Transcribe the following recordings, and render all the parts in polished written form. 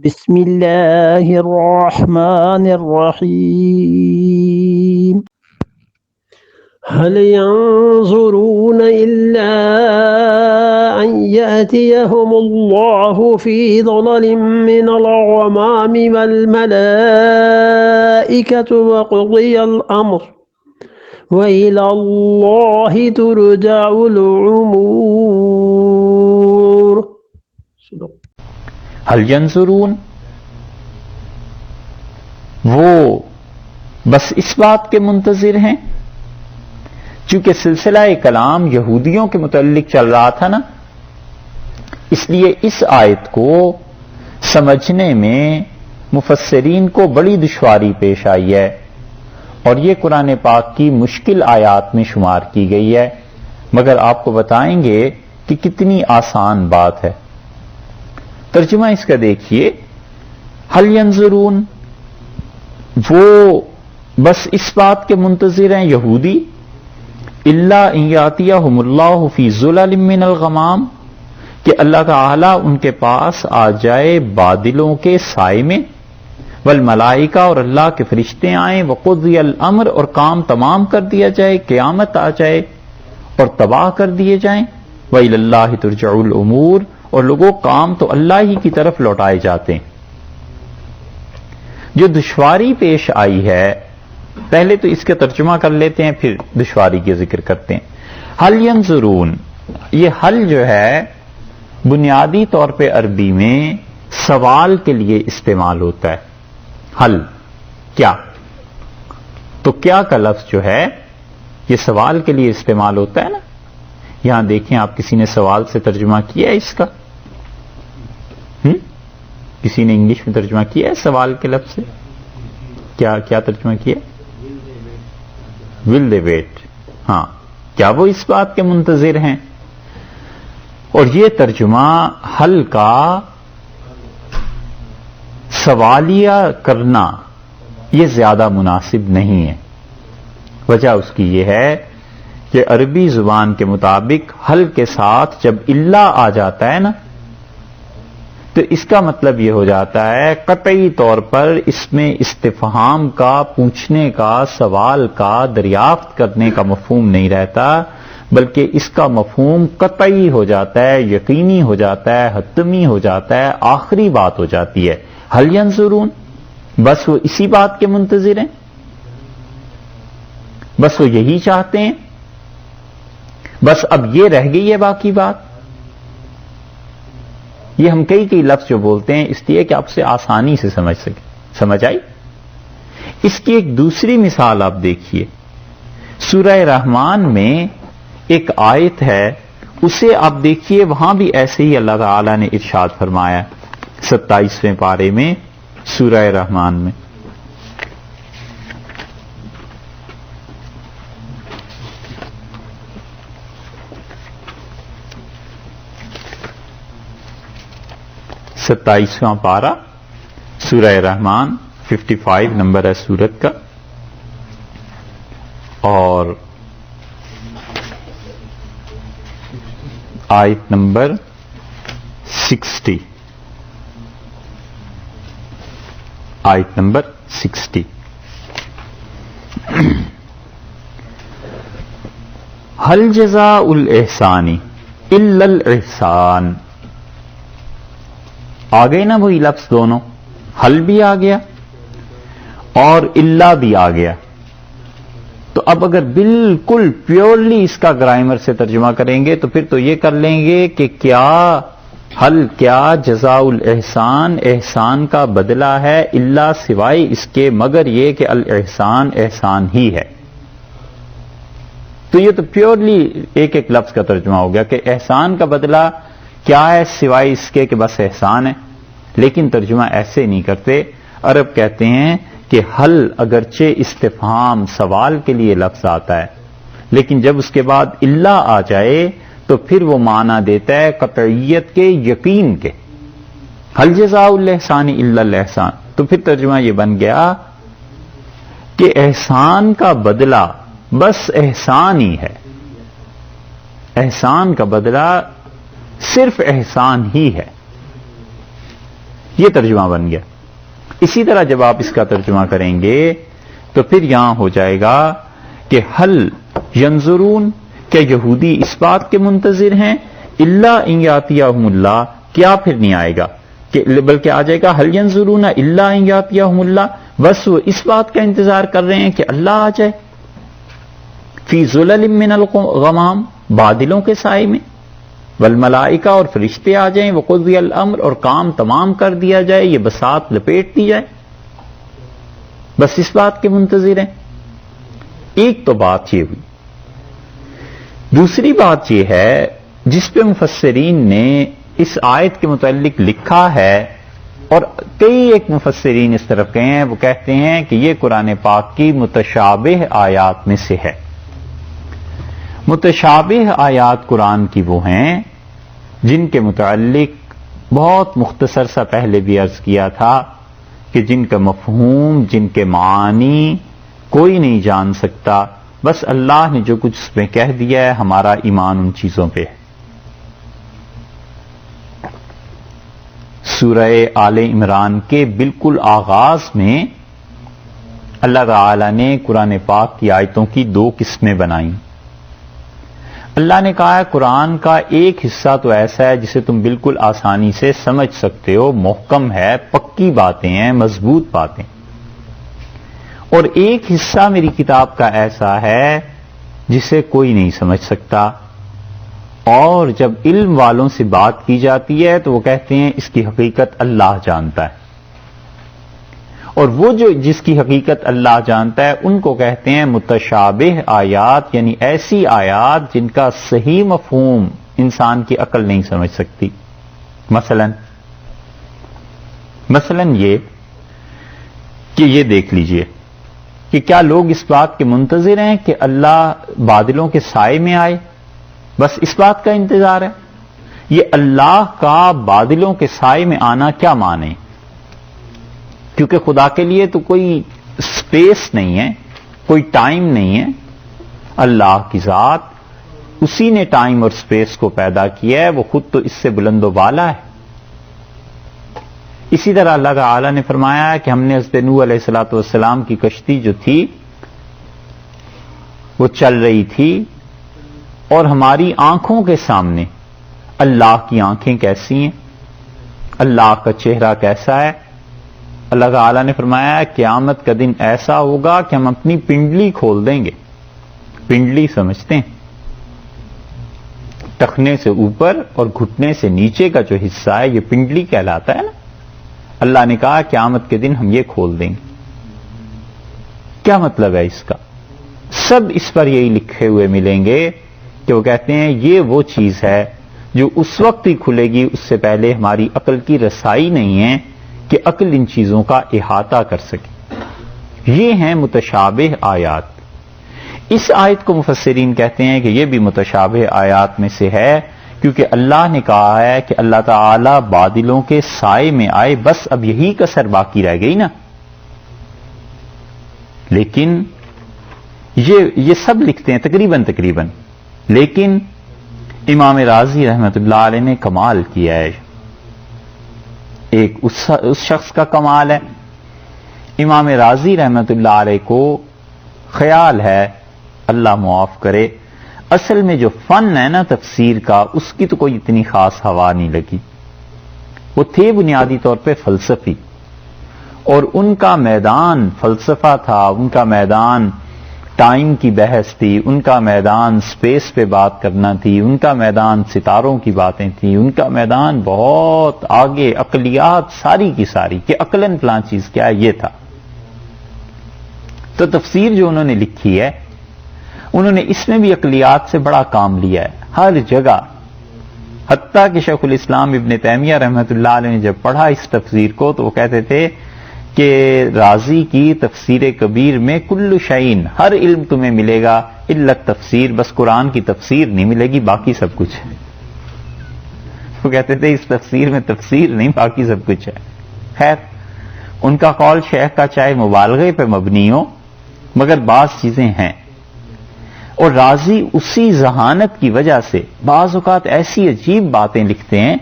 بسم اللہ الرحمن الرحیم هل ينظرون إلا أن يأتيهم الله في ظلل من الغمام والملائكة وقضي الأمر وإلى الله ترجع الأمور. هل ينظرون، وہ بس اس بات کے منتظر ہیں، چونکہ سلسلہ کلام یہودیوں کے متعلق چل رہا تھا نا، اس لیے اس آیت کو سمجھنے میں مفسرین کو بڑی دشواری پیش آئی ہے، اور یہ قرآن پاک کی مشکل آیات میں شمار کی گئی ہے، مگر آپ کو بتائیں گے کہ کتنی آسان بات ہے۔ ترجمہ اس کا دیکھیے، هل ينظرون، وہ بس اس بات کے منتظر ہیں یہودی، الا ان یاتیہم اللہ فی ظلل من الغمام، کہ اللہ تعالی ان کے پاس آ جائے بادلوں کے سائے میں، والملائکہ، اور اللہ کے فرشتے آئیں، وقضی الامر، اور کام تمام کر دیا جائے، قیامت آ جائے اور تباہ کر دیے جائیں، وإلی اللہ ترجع الامور، اور لوگوں کام تو اللہ ہی کی طرف لوٹائے جاتے ہیں۔ جو دشواری پیش آئی ہے، پہلے تو اس کا ترجمہ کر لیتے ہیں، پھر دشواری کے ذکر کرتے ہیں۔ هل ينظرون، یہ حل جو ہے بنیادی طور پہ عربی میں سوال کے لیے استعمال ہوتا ہے۔ حل کیا، تو کیا کا لفظ جو ہے یہ سوال کے لیے استعمال ہوتا ہے نا۔ یہاں دیکھیں، آپ کسی نے سوال سے ترجمہ کیا ہے اس کا؟ کسی نے انگلش میں ترجمہ کیا ہے سوال کے لفظ سے؟ کیا ترجمہ کیا؟ ول دے ویٹ، ہاں، کیا وہ اس بات کے منتظر ہیں؟ اور یہ ترجمہ حل کا سوالیہ کرنا یہ زیادہ مناسب نہیں ہے۔ وجہ اس کی یہ ہے کہ عربی زبان کے مطابق حل کے ساتھ جب الا آ جاتا ہے نا، تو اس کا مطلب یہ ہو جاتا ہے قطعی طور پر اس میں استفہام کا، پوچھنے کا، سوال کا، دریافت کرنے کا مفہوم نہیں رہتا، بلکہ اس کا مفہوم قطعی ہو جاتا ہے، یقینی ہو جاتا ہے، حتمی ہو جاتا ہے، آخری بات ہو جاتی ہے۔ هل ينظرون، بس وہ اسی بات کے منتظر ہیں، بس وہ یہی چاہتے ہیں، بس اب یہ رہ گئی ہے باقی بات۔ یہ ہم کئی لفظ جو بولتے ہیں اس لیے کہ آپ سے آسانی سے سمجھ سکیں۔ سمجھ آئی؟ اس کی ایک دوسری مثال آپ دیکھیے، سورہ رحمان میں ایک آیت ہے، اسے آپ دیکھیے، وہاں بھی ایسے ہی اللہ تعالی نے ارشاد فرمایا 27ویں پارے میں سورہ رحمان میں، ستائیسواں پارہ سورہ رحمان، 55 نمبر ہے سورت کا، اور آیت نمبر 60، آیت نمبر 60۔ هل جزاء الاحسان الا الاحسان، آ گئے نا وہی لفظ دونوں، حل بھی آ گیا اور الا بھی آ گیا۔ تو اب اگر بالکل پیورلی اس کا گرامر سے ترجمہ کریں گے تو پھر تو یہ کر لیں گے کہ کیا حل، کیا جزاء الاحسان احسان کا بدلہ ہے، الا سوائے اس کے مگر یہ کہ الاحسان احسان ہی ہے۔ تو یہ تو پیورلی ایک لفظ کا ترجمہ ہو گیا کہ احسان کا بدلہ کیا ہے سوائے اس کے کہ بس احسان ہے۔ لیکن ترجمہ ایسے نہیں کرتے، عرب کہتے ہیں کہ حل اگرچہ استفہام سوال کے لیے لفظ آتا ہے، لیکن جب اس کے بعد الا آ جائے تو پھر وہ معنی دیتا ہے قطعیت کے، یقین کے۔ حل جزاء الاحسان الا الاحسان، تو پھر ترجمہ یہ بن گیا کہ احسان کا بدلہ بس احسان ہی ہے، احسان کا بدلہ صرف احسان ہی ہے۔ یہ ترجمہ بن گیا. اسی طرح جب آپ اس کا ترجمہ کریں گے تو پھر یہاں ہو جائے گا کہ حل ینظرون، کیا یہودی اس بات کے منتظر ہیں، الا ان یاتیہم اللہ، کیا پھر نہیں آئے گا کہ بلکہ آ جائے گا حل ینظرون الا ان یاتیہم اللہ، بس وہ اس بات کا انتظار کر رہے ہیں کہ اللہ آ جائے. فی ظلل من الغمام، بادلوں کے سائے میں، والملائکہ، اور فرشتے آ جائیں، وقضی الامر، اور کام تمام کر دیا جائے، یہ بساط لپیٹ دی جائے، بس اس بات کے منتظر ہیں. ایک تو بات یہ ہوئی. دوسری بات یہ ہے جس پہ مفسرین نے اس آیت کے متعلق لکھا ہے، اور کئی ایک مفسرین اس طرف گئے ہیں، وہ کہتے ہیں کہ یہ قرآن پاک کی متشابہ آیات میں سے ہے. متشابہ آیات قرآن کی وہ ہیں جن کے متعلق بہت مختصر سا پہلے بھی عرض کیا تھا کہ جن کا مفہوم، جن کے معانی کوئی نہیں جان سکتا، بس اللہ نے جو کچھ اس میں کہہ دیا ہے ہمارا ایمان ان چیزوں پہ ہے. سورہ آل عمران کے بالکل آغاز میں اللہ تعالی نے قرآن پاک کی آیتوں کی دو قسمیں بنائیں. اللہ نے کہا ہے قرآن کا ایک حصہ تو ایسا ہے جسے تم بالکل آسانی سے سمجھ سکتے ہو، محکم ہے، پکی باتیں ہیں، مضبوط باتیں، اور ایک حصہ میری کتاب کا ایسا ہے جسے کوئی نہیں سمجھ سکتا. اور جب علم والوں سے بات کی جاتی ہے تو وہ کہتے ہیں اس کی حقیقت اللہ جانتا ہے، اور وہ جو جس کی حقیقت اللہ جانتا ہے ان کو کہتے ہیں متشابہ آیات، یعنی ایسی آیات جن کا صحیح مفہوم انسان کی عقل نہیں سمجھ سکتی. مثلا یہ کہ یہ دیکھ لیجئے کہ کیا لوگ اس بات کے منتظر ہیں کہ اللہ بادلوں کے سائے میں آئے، بس اس بات کا انتظار ہے. یہ اللہ کا بادلوں کے سائے میں آنا کیا معنی؟ کیونکہ خدا کے لیے تو کوئی سپیس نہیں ہے، کوئی ٹائم نہیں ہے. اللہ کی ذات، اسی نے ٹائم اور سپیس کو پیدا کیا ہے، وہ خود تو اس سے بلند و بالا ہے. اسی طرح اللہ تعالی نے فرمایا ہے کہ ہم نے حضرت نوح علیہ الصلوۃ والسلام کی کشتی جو تھی وہ چل رہی تھی، اور ہماری آنکھوں کے سامنے اللہ کی آنکھیں کیسی ہیں، اللہ کا چہرہ کیسا ہے. اللہ تعالی نے فرمایا قیامت کا دن ایسا ہوگا کہ ہم اپنی پنڈلی کھول دیں گے. پنڈلی سمجھتے ہیں؟ ٹخنے سے اوپر اور گھٹنے سے نیچے کا جو حصہ ہے یہ پنڈلی کہلاتا ہے نا. اللہ نے کہا قیامت کے دن ہم یہ کھول دیں گے. کیا مطلب ہے اس کا؟ سب اس پر یہی لکھے ہوئے ملیں گے کہ وہ کہتے ہیں یہ وہ چیز ہے جو اس وقت ہی کھلے گی، اس سے پہلے ہماری عقل کی رسائی نہیں ہے کہ عقل ان چیزوں کا احاطہ کر سکے. یہ ہیں متشابہ آیات. اس آیت کو مفسرین کہتے ہیں کہ یہ بھی متشابہ آیات میں سے ہے، کیونکہ اللہ نے کہا ہے کہ اللہ تعالی بادلوں کے سائے میں آئے، بس اب یہی کسر باقی رہ گئی نا. لیکن یہ سب لکھتے ہیں تقریباً، لیکن امام رازی رحمت اللہ علیہ نے کمال کیا ہے. ایک اس شخص کا کمال ہے. امام رازی رحمت اللہ علیہ کو خیال ہے، اللہ معاف کرے، اصل میں جو فن ہے نا تفسیر کا، اس کی تو کوئی اتنی خاص ہوا نہیں لگی. وہ تھے بنیادی طور پہ فلسفی، اور ان کا میدان فلسفہ تھا، ان کا میدان ٹائم کی بحث تھی، ان کا میدان سپیس پہ بات کرنا تھی، ان کا میدان ستاروں کی باتیں تھیں، ان کا میدان بہت آگے عقلیات ساری کی ساری کہ عقلاً فلاں چیز کیا ہے یہ تھا. تو تفسیر جو انہوں نے لکھی ہے انہوں نے اس میں بھی عقلیات سے بڑا کام لیا ہے ہر جگہ. حتیٰ کہ شیخ الاسلام ابن تیمیہ رحمۃ اللہ علیہ نے جب پڑھا اس تفسیر کو تو وہ کہتے تھے کہ رازی کی تفسیر کبیر میں کل شعین، ہر علم تمہیں ملے گا الا تفسیر، بس قرآن کی تفسیر نہیں ملے گی، باقی سب کچھ ہے. وہ کہتے تھے اس تفسیر میں تفسیر نہیں، باقی سب کچھ ہے. خیر، ان کا قول شیخ کا چاہے مبالغے پہ مبنی ہو مگر بعض چیزیں ہیں. اور رازی اسی ذہانت کی وجہ سے بعض اوقات ایسی عجیب باتیں لکھتے ہیں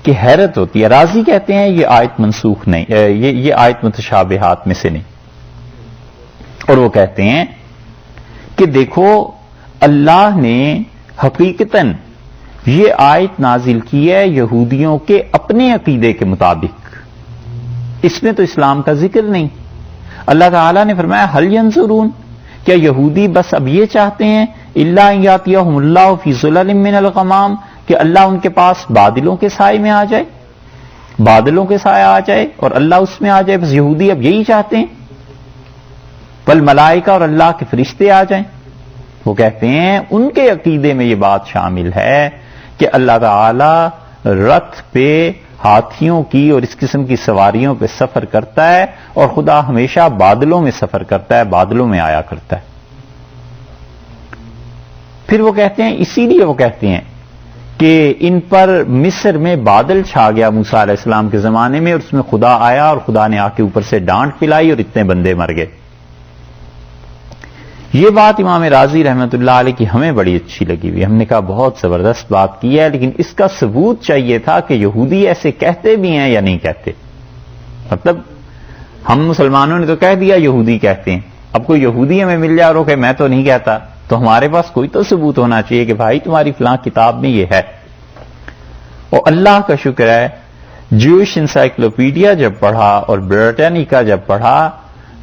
کہ حیرت ہوتی ہے. راضی کہتے ہیں یہ آیت منسوخ نہیں، یہ آیت متشابہات میں سے نہیں، اور وہ کہتے ہیں کہ دیکھو اللہ نے حقیقتاً یہ آیت نازل کی ہے یہودیوں کے اپنے عقیدے کے مطابق، اس میں تو اسلام کا ذکر نہیں. اللہ تعالیٰ نے فرمایا هل ينظرون، کیا یہودی بس اب یہ چاہتے ہیں الا ان یاتیہم اللہ فی ظلل من الغمام، کہ اللہ ان کے پاس بادلوں کے سائے میں آ جائے، بادلوں کے سائے آ جائے اور اللہ اس میں آ جائے، بس یہودی اب یہی چاہتے ہیں. والملائکہ، اور اللہ کے فرشتے آ جائیں. وہ کہتے ہیں ان کے عقیدے میں یہ بات شامل ہے کہ اللہ تعالی رتھ پہ، ہاتھیوں کی اور اس قسم کی سواریوں پہ سفر کرتا ہے، اور خدا ہمیشہ بادلوں میں سفر کرتا ہے، بادلوں میں آیا کرتا ہے. پھر وہ کہتے ہیں، اسی لیے وہ کہتے ہیں کہ ان پر مصر میں بادل چھا گیا موسیٰ علیہ السلام کے زمانے میں، اور اس میں خدا آیا اور خدا نے آ کے اوپر سے ڈانٹ پلائی اور اتنے بندے مر گئے. یہ بات امام راضی رحمت اللہ علیہ کی ہمیں بڑی اچھی لگی ہوئی. ہم نے کہا بہت زبردست بات کی ہے، لیکن اس کا ثبوت چاہیے تھا کہ یہودی ایسے کہتے بھی ہیں یا نہیں کہتے. مطلب ہم مسلمانوں نے تو کہہ دیا یہودی کہتے ہیں، اب کوئی یہودی ہمیں مل جائے اور کہ میں تو نہیں کہتا، تو ہمارے پاس کوئی تو ثبوت ہونا چاہیے کہ بھائی تمہاری فلاں کتاب میں یہ ہے. اور اللہ کا شکر ہے جوش انسائکلوپیڈیا جب پڑھا اور بریٹانیکا جب پڑھا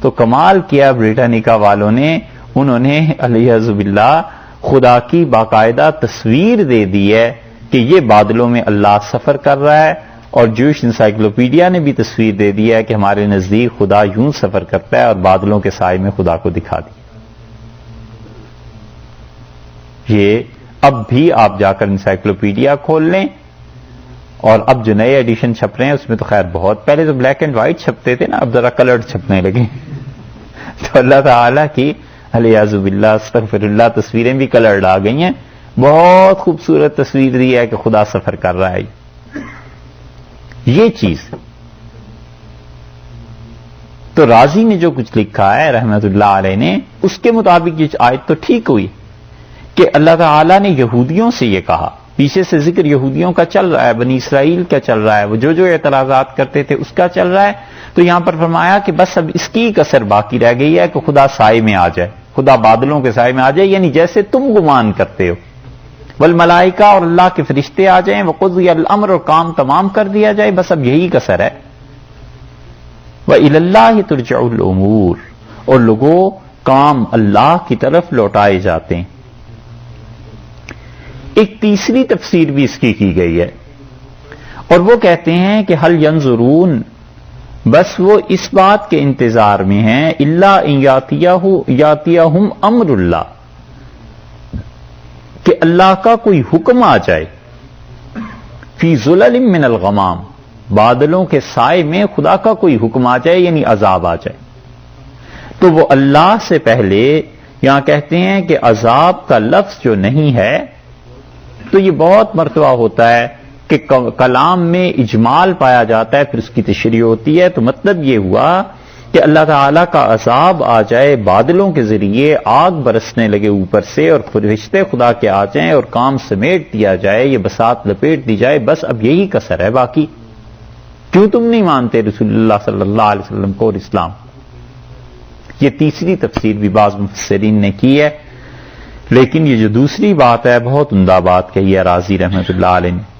تو کمال کیا بریٹانیکا والوں نے، انہوں نے علیہ باللہ خدا کی باقاعدہ تصویر دے دی ہے کہ یہ بادلوں میں اللہ سفر کر رہا ہے، اور جوش انسائکلوپیڈیا نے بھی تصویر دے دی ہے کہ ہمارے نزدیک خدا یوں سفر کرتا ہے اور بادلوں کے سائے میں خدا کو دکھا دی. یہ اب بھی آپ جا کر انسائکلوپیڈیا کھول لیں، اور اب جو نئے ایڈیشن چھپ رہے ہیں اس میں تو خیر بہت، پہلے تو بلیک اینڈ وائٹ چھپتے تھے نا، اب ذرا کلرڈ چھپنے لگے. تو اللہ تعالیٰ کی علیہ باللہ استغفر اللہ تصویریں بھی کلرڈ آ گئی ہیں. بہت خوبصورت تصویر دی ہے کہ خدا سفر کر رہا ہے. یہ چیز تو راضی نے جو کچھ لکھا ہے رحمت اللہ علیہ نے، اس کے مطابق یہ آیت تو ٹھیک ہوئی کہ اللہ تعالیٰ نے یہودیوں سے یہ کہا. پیچھے سے ذکر یہودیوں کا چل رہا ہے، بنی اسرائیل کا چل رہا ہے، وہ جو اعتراضات کرتے تھے اس کا چل رہا ہے. تو یہاں پر فرمایا کہ بس اب اس کی کسر باقی رہ گئی ہے کہ خدا سائے میں آ جائے، خدا بادلوں کے سائے میں آ جائے، یعنی جیسے تم گمان کرتے ہو. والملائکہ، اور اللہ کے فرشتے آ جائیں، وقضی الامر، اور کام تمام کر دیا جائے، بس اب یہی کسر ہے. وإلی اللہ ترجع الامور، اور لوگوں کام اللہ کی طرف لوٹائے جاتے ہیں. ایک تیسری تفسیر بھی اس کی گئی ہے، اور وہ کہتے ہیں کہ هل ينظرون، بس وہ اس بات کے انتظار میں ہیں الا ان یاتیہم امر اللہ، کہ اللہ کا کوئی حکم آ جائے، فی ظلل من الغمام، بادلوں کے سائے میں خدا کا کوئی حکم آ جائے، یعنی عذاب آ جائے. تو وہ اللہ سے پہلے یہاں کہتے ہیں کہ عذاب کا لفظ جو نہیں ہے، تو یہ بہت مرتبہ ہوتا ہے کہ کلام میں اجمال پایا جاتا ہے، پھر اس کی تشریح ہوتی ہے. تو مطلب یہ ہوا کہ اللہ تعالیٰ کا عذاب آ جائے، بادلوں کے ذریعے آگ برسنے لگے اوپر سے، اور فرشتے خدا کے آ جائیں اور کام سمیٹ دیا جائے، یہ بساط لپیٹ دی جائے، بس اب یہی کسر ہے باقی. کیوں تم نہیں مانتے رسول اللہ صلی اللہ علیہ وسلم کو اور اسلام؟ یہ تیسری تفسیر بھی بعض مفسرین نے کی ہے، لیکن یہ جو دوسری بات ہے بہت عمدہ بات کہی ہے راضی رحمت اللہ علیہ نے.